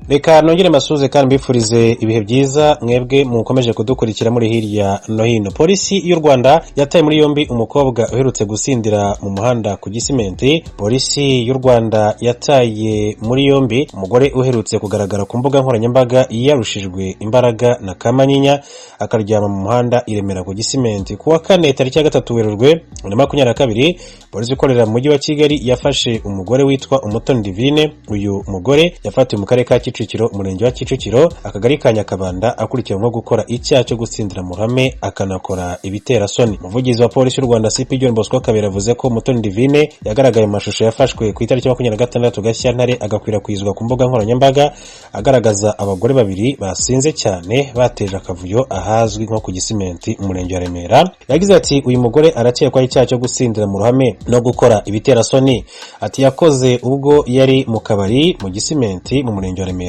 Reka nongere masuze kandi mbifurize ibihe byiza mwebwe mukomeje kudukurikira muri hirya no hino. Polisi y'u Rwanda yataye muri yombi umukobwa uherutse gusindira mu muhanda ku Gisimenti. Polisi y'u Rwanda yataye muri yombi umugore uherutse kugaragara ku mbuga nkoranyambaga yarushijwe imbaraga na Kamanyinya akaryama mu muhanda iremera ku Gisimenti. Kuwa 4 tariki ya 3 Werurwe 2022 polisi ikorera mu mujyi wa Kigali yafashe umugore witwa Umutoni Divine. Uyu mugore yafatiwe mu karere ka Kicukiro, umurenge wa Kicukiro, akagari ka Nyakabanda, akurikiranweho gukora icyaha cyo gutsindira mu ruhame akanakora ibitera soni. Umuvugizi wa polisi y'u Rwanda CP John Bosco Kabera yavuze ko Umutoni Divine yagaragaye mu mashusho yafashwe ku itariki 26 Gashyantare agakwirakwizwa ku mbuga nkoranyambaga agaragaza abagore babiri basinze cyane bateje akavuyo ahazwi nko ku Gisimenti umurenge wa Remera. Yagize ati uyu mugore arakekwaho icyaha cyo gutsindira mu ruhame no gukora ibitera soni. Ati yakoze ubwo yari mu kabari mu Gisimenti mu murenge wa Remera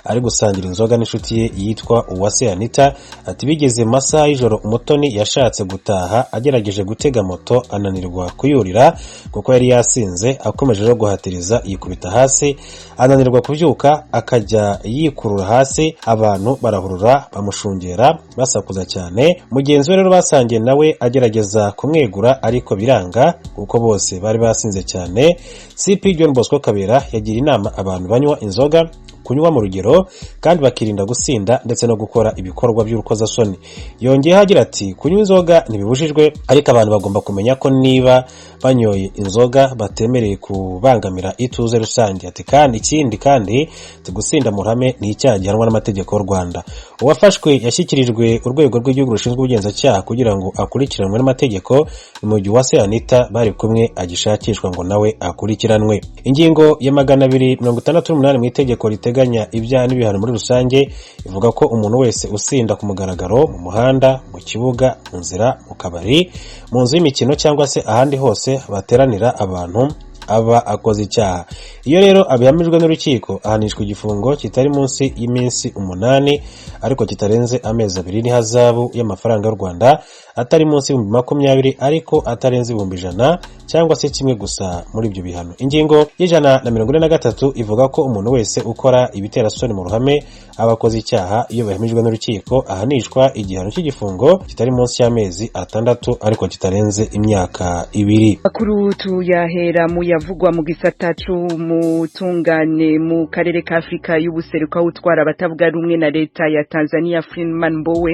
ari gusangira inzoga n'inshuti ye yitwa Uwase Anita. Ati bigeze masaha y'ijoro Umutoni yashatse gutaha agerageje gutega moto ananirwa kuyurira kuko yari yasinze, akomeje no guhatiriza yikubita hasi ananirwa kuvyuka akajya yikurura hasi. Abantu barahurura bamushungera basakuza cyane. Mugenzi we rero basangiye nawe agerageza kumwegura ariko biranga kuko bose bari basinze cyane. CP John Bosco Kabera yagira inama abantu banywa inzoga kunywa mu rugero kandi bakirinda gusinda ndetse no gukora ibikorwa by'urukozasoni. Yongeye hagira ati kunywa inzoga ntibibujijwe ariko abantu bagomba kumenya ko niba banyoye inzoga batemereye kubangamira ituze rusange. Ati kandi ikindi kandi gusinda mu ruhame ni icyaha gihanwa n'amategeko y'u Rwanda. Uwafashwe yashyikirijwe urwego rw'igihugu rushinzwe ubugenzacyaha kugira ngo akurikiranwe n'amategeko. Mu gihe Uwase Anita bari kumwe agishakishwa ngo nawe akurikiranwe. Ingingo ya 268 mu itegeko riteganya ibyaha n'ibihano muri rusange ivuga ko umuntu wese usinda ku mugaragaro mu muhanda, mu kibuga, mu nzira, mu kabari, mu nzu y'imikino cyangwa se ahandi hose bateranira abantu aba akoze icyaha. Iyo rero abihamijwe n'urukiko ahanishwa igifungo kitari munsi y'iminsi 8 ariko kitarenze amezi 2 n'ihazabu y'amafaranga y'u Rwanda atari munsi y'20 ariko atarenze 100 cyangwa se kimwe gusa muri ibyo bihano. Ingingo y'143 ivuga ko umuntu wese ukora ibitera soni mu ruhame abakoze icyaha. Iyo bahamijwe n'urukiko ahanishwa igihano cy'igifungo kitari munsi y'amezi 6 ariko kitarenze imyaka 2. Akuru tuyahera mu yavugwa mu gisata cy'umutungane mu karere ka Afrika y'ubuseruko utwara abatavuga rumwe na leta ya Tanzania Freeman Mbowe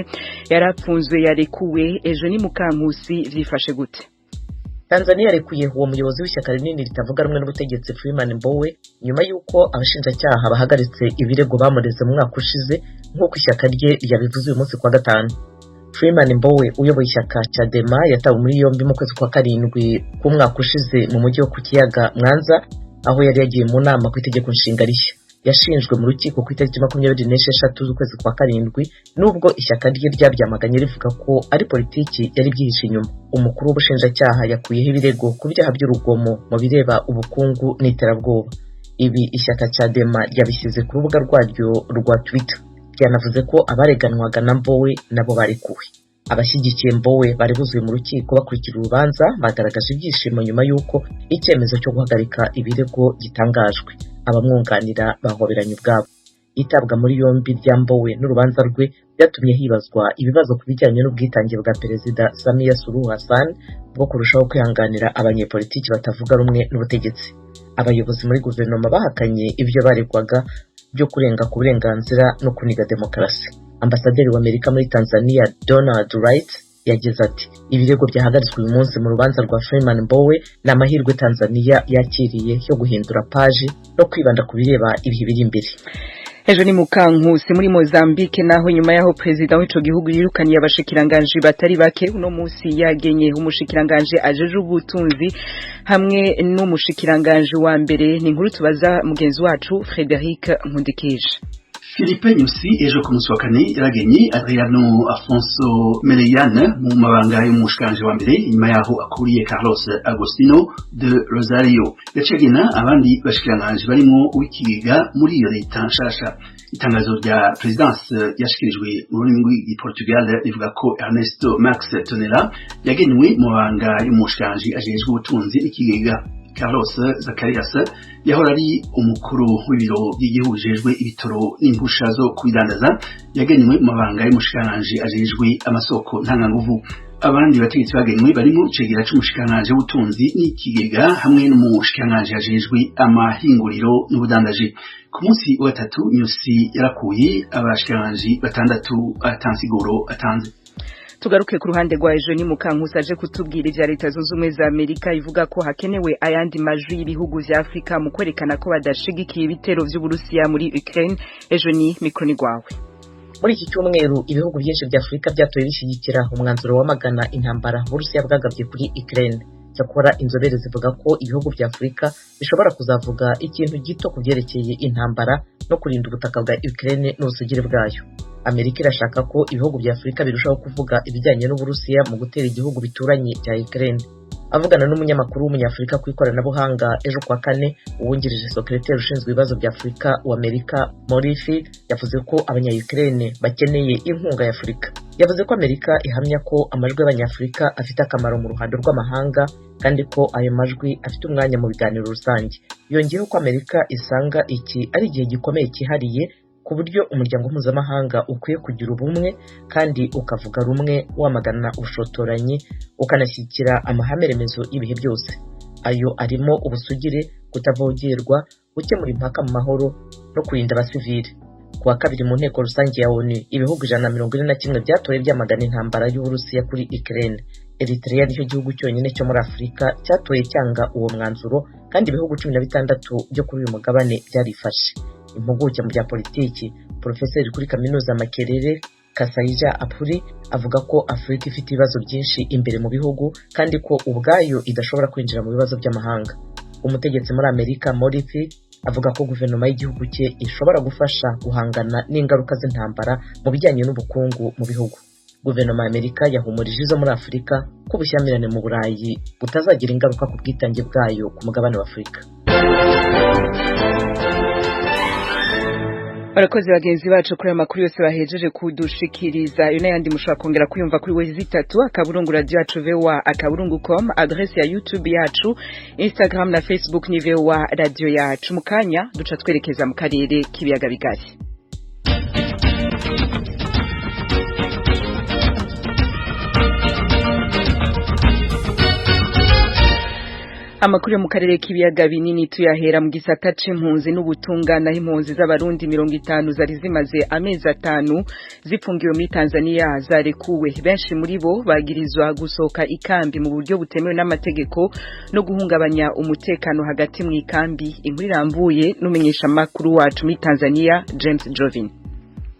yarapfunzwe yarekuwe. Ejo ni Mukankusi vyifashe gute? Tanzania yarekuye uwo muyobozi w'ishyaka rinini ritavuga rumwe n'ubutegetsi Freeman Mbowe nyuma y'uko abashinjacyaha bahagaritse ibirego bamureze mu mwaka ushize nk'uko ishyaka rye yabivuze uyu munsi kwa gatanu. Freeman Mbowe uyoboye ishyaka Chadema yatawe muri yombi mu kwezi kwa 7 k'umwaka ushize mu mujyi wo ku kiyaga Mwanza aho yari yagiye mu nama ku itegeko nshinga rishya. Yashinjwe mu rukiko ku itariki 26 z'ukwezi kwa 7 nubwo ishyaka rye ryabyamaganye rivuga ko ari politiki yari byihishe inyuma. Umukuru w'ubushinjacyaha yakuyeho ibirego ku byaha by'urugomo mu bireba ubukungu n'iterabwoba. Ibi ishyaka Chadema yabishyize ku rubuga rwaryo rwa Twitter. Yanavuze ko abareganwaga na Mbowe nabo barekuwe. Abashyigikiye Mbowe bari buzuye mu rukiko bakurikira urubanza bagaragaje ibyishimo nyuma y'uko icyemezo cyo guhagarika ibirego gitangajwe. Abamwunganira bahoberanye ubwabo. Itabwa muri yombi rya Mbowe n'urubanza rwe byatumye hibazwa ibibazo ku bijyanye n'ubwitange bwa Perezida Samia Suluhu Hassan bwo kurushaho kwihanganira abanyepolitiki batavuga rumwe n'ubutegetsi. Abayobozi muri guverinoma bahakanye ibyo baregwaga byo kurenga ku burenganzira no kuniga demokarasi. Ambasaderi w'Amerika muri Tanzania Donald Wright yagize ati ibirego byahagaritswe uyu munsi mu rubanza rwa Freeman Mbowe n'amahirwe Tanzania yakiriye yo guhindura paji no kwibanda ku bireba ibihe biri imbere. Ejo ni Mukankusi muri Mozambique naho nyuma yaho president w'ico gihugu yirukaniye abashikiranganje batari bake uno munsi yagenye umushikiranganje ajeje ubutunzi hamwe n'umushikiranganje wa mbere. Ni inkuru tubaza mugenzi wacu Frederic Nkundikije. Philippe Nyusi ejo ku munsi wa 4 yaragenye Adriano Afonso Meleyane mu mabanga y'umushikiranganje wa mbere nyuma yaho akuriye Carlos Agostino de Rosario. Yacagena abandi bashikiranganje barimo w'ikigega muri iyo leta nshasha. Itangazo rya presidence yashikirijwe mu rurimi rw'Iportugal rivuga ko Ernesto Max Tonella yagenwe mu mabanga y'umushikiranganje ajejwe ubutunzi n'ikigega. Carlos Zacarias yahora ari umukuru w'ibiro by'igihugu jejwe ibitoro n'impusha zo kubidandaza yagenywe mu mabanga y'umushikiranganje ajejwe amasoko ntanganguvu. Abandi bategetsi bagenywe barimo icegera c'umushikiranganje w'ubutunzi n'ikigega hamwe n'umushikiranganje ajejwe amahinguriro n'ubudandaji. Ku munsi wa gatatu Nyusi yarakuye abashikiranganje batandatu atansiguro atanze. Tugaruke ku ruhande rwa Eugenie Mukankusi aje kutubwira ivya Leta Zunze Ubumwe za Amerika ivuga ko hakenewe ayandi majwi y'ibihugu vya Afrika mu kwerekana ko badashigikiye ibitero vy'Uburusiya muri Ukraine. Eugenie, mikro ni gwawe. Muri iki cyumweru ibihugu byinshi bya Afrika byatoye bishyigikira umwanzuro wamagana intambara Uburusiya bwagabye kuri Ukraine. Cyakora inzobere zivuga ko ibihugu bya Afrika bishobora kuzavuga ikintu gito kubyerekeye intambara no kurinda ubutaka bwa Ukraine n'ubusugire bwayo. Amerika irashaka ko ibihugu bya Afrika birushaho kuvuga ibijyanye n'Uburusiya mu gutera igihugu bituranye cya Ukraine. Avugana n'umunyamakuru w'umunyafrika ku ikoranabuhanga ejo kwa kane, uwungirije sekretari ushinzwe ibibazo bya Afrika w'Amerika Morifi yavuze ko abanya-Ukraine bakeneye inkunga ya Afrika. Yavuze ko Amerika ihamya ko amajwi y'abanyafrika afite akamaro mu ruhando rw'amahanga kandi ko ayo majwi afite umwanya mu biganiro rusange. Yongeyeho ko Amerika isanga iki ari igihe gikomeye cyihariye ku buryo umuryango mpuzamahanga ukwiye kugira ubumwe kandi ukavuga rumwe wamagana ubushotoranyi ukanashyigikira amahame remezo y'ibihe byose. Ayo arimo ubusugire, kutavogerwa, gukemura impaka mu mahoro no kurinda abasivili. Ku wa kabiri mu nteko rusange ya ONU ibihugu 141 byatoye byamagana intambara y'Uburusiya kuri Ukraine. Eritrea nicyo gihugu cyonyine cyo muri Afrika cyatoye cyanga uwo mwanzuro kandi ibihugu 16 byo kuri uyu mugabane byarifashe. Impuguke mu bya politiki Profeseri kuri kaminuza Makerere Kasaija Apuri avuga ko Afrika ifite ibibazo byinshi imbere mu bihugu kandi ko ubwayo idashobora kwinjira mu bibazo by'amahanga. Umutegetsi muri Amerika Morifi avuga ko guverinoma y'igihugu cye ishobora gufasha guhangana n'ingaruka z'intambara mu bijyanye n'ubukungu mu bihugu. Guverinoma ya Amerika yahumurije izo muri Afrika ko ubushyamirane mu Burayi butazagira ingaruka ku bwitange bwayo ku mugabane wa Afrika. Barakoze bagenzi bacu kuri amakuru yose bahejeje kudushikiriza. Yo n'ayandi mushobora kongera kuyumva kuri wezi3 akaburungu radio yacu VOA akaburungu.com, adresse ya YouTube yacu, Instagram na Facebook ni VOA radio yacu. Mukanya duca twerekeza mu karere k'ibiyaga bigari. Amakuru mu karere k'ibiyaga binini tuyahera mu gisata c'impunzi n'ubutungana. Impunzi z'abarundi 50 zari zimaze amezi 5 zifungiwe muri Tanzania zarekuwe. Benshi muri bo bagirizwa gusohoka ikambi mu buryo butemewe n'amategeko no guhungabanya umutekano hagati mu ikambi. Inkuru irambuye n'umenyesha makuru wacu muri Tanzania James Jovin.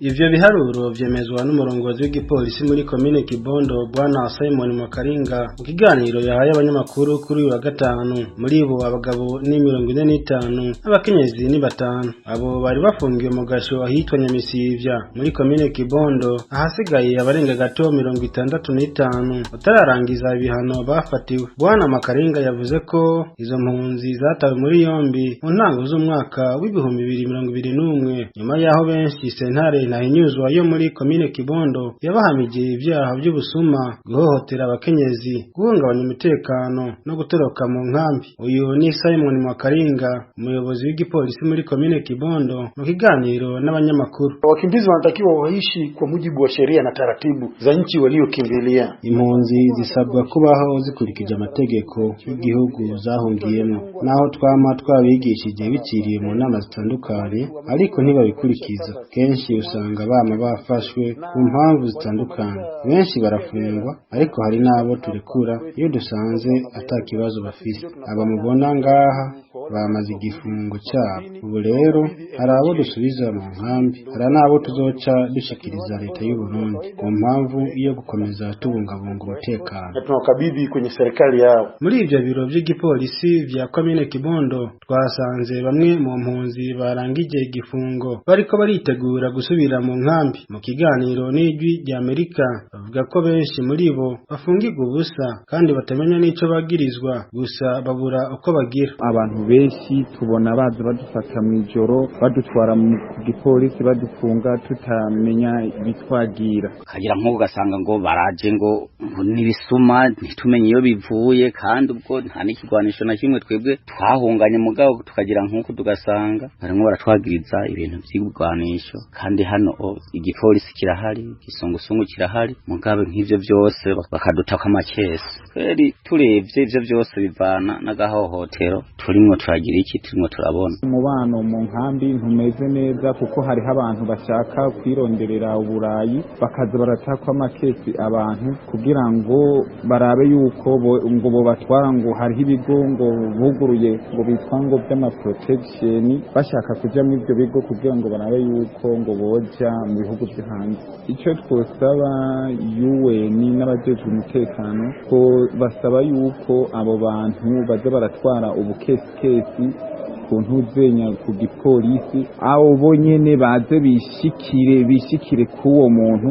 Ivyo biharuro vyemezwa n'umurongozi w'igipolisi muri komine Kibondo Bwana Simon Makaringa mu kiganiro yahaye abanyamakuru kuri uyu wa gatanu. Muri bo abagabo ni 45 abakenyezi ni 5. Abo bari bafungiwe mu gasho ahitwa Nyamisivya muri komine Kibondo, ahasigaye abarenga gato 65 batararangiza ibihano bafatiwe. Bwana Makaringa yavuze ko izo mpunzi zatawe muri yombi mu ntango z'umwaka w'ibihumbi 2021 nyuma yaho benshi sentare nahinyuzwa yo muri komine Kibondo yabahamije ibyaha by'ubusuma, guhohotera abakenyezi, guhungabanya umutekano no gutoroka mu nkambi. Uyu ni Simon Makaringa, umuyobozi w'igipolisi muri komine Kibondo, mu kiganiro n'abanyamakuru. Wakimbizi wanatakiwa waishi kwa mujibu wa sheria na taratibu za nchi waliokimbilia. Impunzi zisabwa kubaho zikurikije amategeko y'igihugu zahungiyemo, naho twama twabigishije biciriye mu nama zitandukanye ariko ntibabikurikiza. Kenshi usanga bama bafashwe ku mpamvu zitandukanye. Benshi barafungwa ariko hari nabo turekura iyo dusanze atakibazo bafise. Aba mubona ngaha bamaze igifungo cyabo. Ubu rero hari abo dusubiza mu nkambi, hari nabo tuzoca dushikiriza leta y'u Burundi ku mpamvu iyo gukomeza tubungabunga umutekano. Tunakabidhi kwenye serikali yao. Muri ibyo biro by'igipolisi vya komine Kibondo twasanze bamwe mu mpunzi barangije igifungo bariko baritegura gusubira mu nkambi. Mu kiganiro n'ijwi rya Amerika bavuga ko benshi muri bo bafungirwa ubusa kandi batamenya n'ico bagirizwa, gusa babura uko bagira. Abantu benshi tubona baza badufata mw'ijoro badutwara mu gipolisi badufunga tutamenya ibitwagira kagira nk'uko ugasanga ngo baraje ngo n'ibisuma ntitumenye iyo bivuye kandi ubwo nta n'ikigwanisho na kimwe twebwe twahunganye mugabo tukagira nk'uko tugasanga barimo baratwagiriza ibintu by'ibigwanisho kandi hano igipolisi kirahari igisongosungu kirahari mugabe nk'ivyo byose bakadutaka amakesi kweri turebye ivyo byose bivana n'agahohotero turimwo turagira iki turimo turabona umubano mu nkambi ntumeze neza kuko hariho abantu bashaka kwironderera uburayi bakaza baratakwa amakesi abantu kugira ngo barabe yuko ngo bo batwara ngo hariho ibigo ngo buguruye ngo bitwa ngo by'amaprotection bashaka kuja mu ivyo bigo kugira ngo barabe yuko ngo boja mu bihugu byo hanze ico twosaba UN n'abajejwe umutekano ko basaba yuko abo bantu baza baratwara ubukesi kuntuzenya ku gipolisi abo bonyene baze bishikire kuwo muntu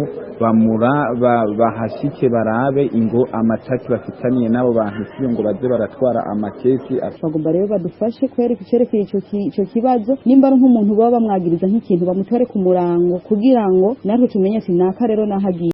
bahashike barabe ingo amataki bafitaniye n'abo bantu siyo ngo baze baratwara amakesi bagomba rero badufashe kwereka icerekeye ico kibazo nimba ari nk'umuntu baba bamwagiriza nk'ikintu bamutware ku murango kugira ngo natwe tumenye ati naka rero nahagiye